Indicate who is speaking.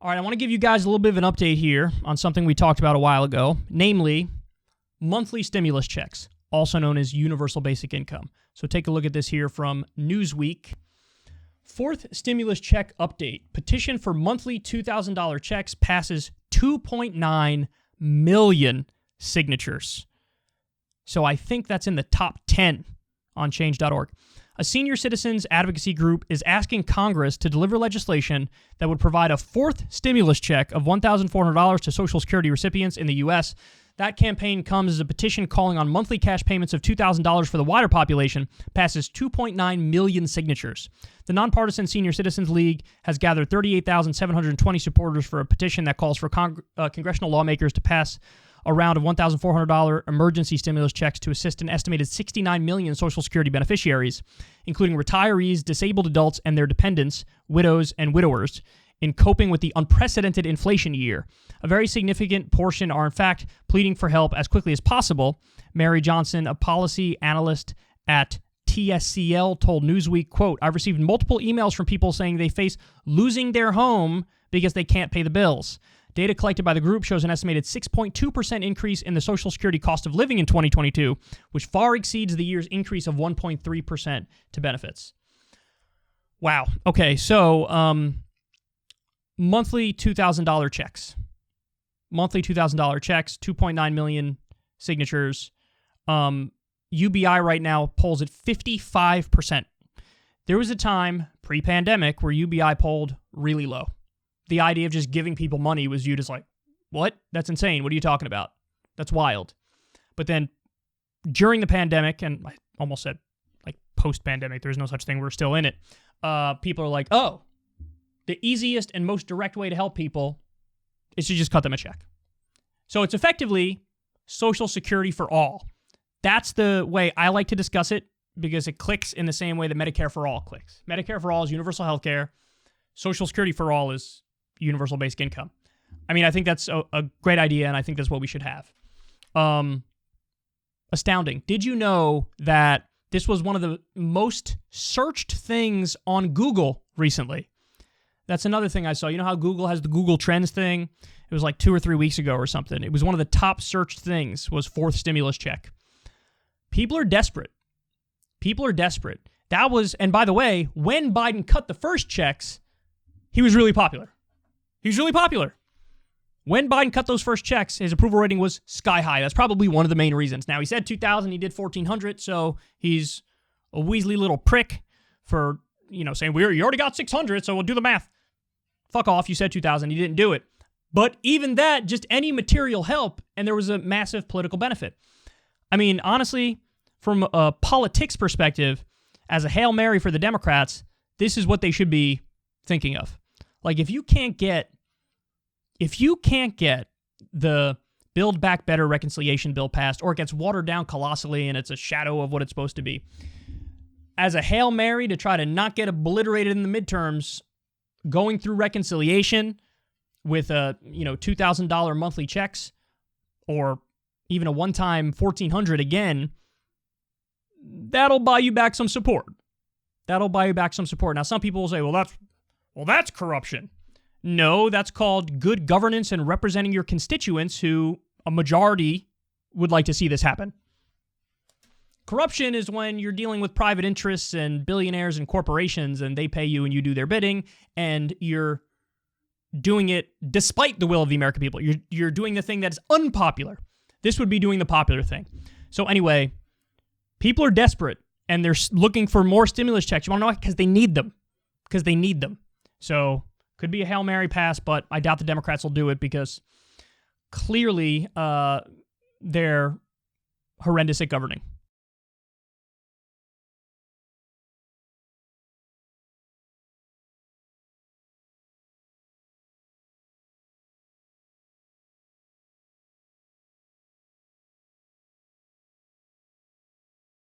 Speaker 1: All right, I want to give you guys a little bit of an update here on something we talked about a while ago, namely monthly stimulus checks, also known as universal basic income. So take a look at this here from Newsweek. Fourth stimulus check update. Petition for monthly $2,000 checks passes 2.9 million signatures. So I think that's in the top 10 on change.org. A senior citizens advocacy group is asking Congress to deliver legislation that would provide a fourth stimulus check of $1,400 to Social Security recipients in the U.S. That campaign comes as a petition calling on monthly cash payments of $2,000 for the wider population passes 2.9 million signatures. The nonpartisan Senior Citizens League has gathered 38,720 supporters for a petition that calls for congressional lawmakers to pass a round of $1,400 emergency stimulus checks to assist an estimated 69 million Social Security beneficiaries, including retirees, disabled adults, and their dependents, widows, and widowers, in coping with the unprecedented inflation year. A very significant portion are, in fact, pleading for help as quickly as possible. Mary Johnson, a policy analyst at TSCL, told Newsweek, quote, "I've received multiple emails from people saying they face losing their home because they can't pay the bills. Data collected by the group shows an estimated 6.2% increase in the Social Security cost of living in 2022, which far exceeds the year's increase of 1.3% to benefits." Wow. Okay, so monthly $2,000 checks. Monthly $2,000 checks, 2.9 million signatures. UBI right now polls at 55%. There was a time pre-pandemic where UBI polled really low. The idea of just giving people money was viewed as like, what? That's insane. What are you talking about? That's wild. But then during the pandemic, and I almost said like post-pandemic, there's no such thing, we're still in it. People are like, oh, the easiest and most direct way to help people is to just cut them a check. So it's effectively Social Security for all. That's the way I like to discuss it because it clicks in the same way that Medicare for all clicks. Medicare for all is universal health care. Social Security for all is universal basic income. I mean, I think that's a great idea, and I think that's what we should have. Astounding. Did you know that this was one of the most searched things on Google recently? That's another thing I saw. You know how Google has the Google Trends thing? It was like 2 or 3 weeks ago or something. It was one of the top searched things was fourth stimulus check. People are desperate. People are desperate. That was, and by the way, when Biden cut the first checks, he was really popular. He was really popular. When Biden cut those first checks, his approval rating was sky high. That's probably one of the main reasons. Now, he said 2,000, he did 1,400, so he's a weaselly little prick for, saying, you already got 600, so we'll do the math. Fuck off, you said 2,000, you didn't do it. But even that, just any material help, and there was a massive political benefit. I mean, honestly, from a politics perspective, as a Hail Mary for the Democrats, this is what they should be thinking of. Like, if you can't get the Build Back Better reconciliation bill passed, or it gets watered down colossally and it's a shadow of what it's supposed to be, as a Hail Mary to try to not get obliterated in the midterms, going through reconciliation with $2,000 monthly checks, or even a one-time $1,400 again, that'll buy you back some support. That'll buy you back some support. Now, some people will say, well, that's corruption. No, that's called good governance and representing your constituents, who a majority would like to see this happen. Corruption is when you're dealing with private interests and billionaires and corporations, and they pay you and you do their bidding, and you're doing it despite the will of the American people. You're doing the thing that is unpopular. This would be doing the popular thing. So anyway, people are desperate, and they're looking for more stimulus checks. You want to know why? Because they need them. Because they need them. So could be a Hail Mary pass, but I doubt the Democrats will do it because clearly they're horrendous at governing.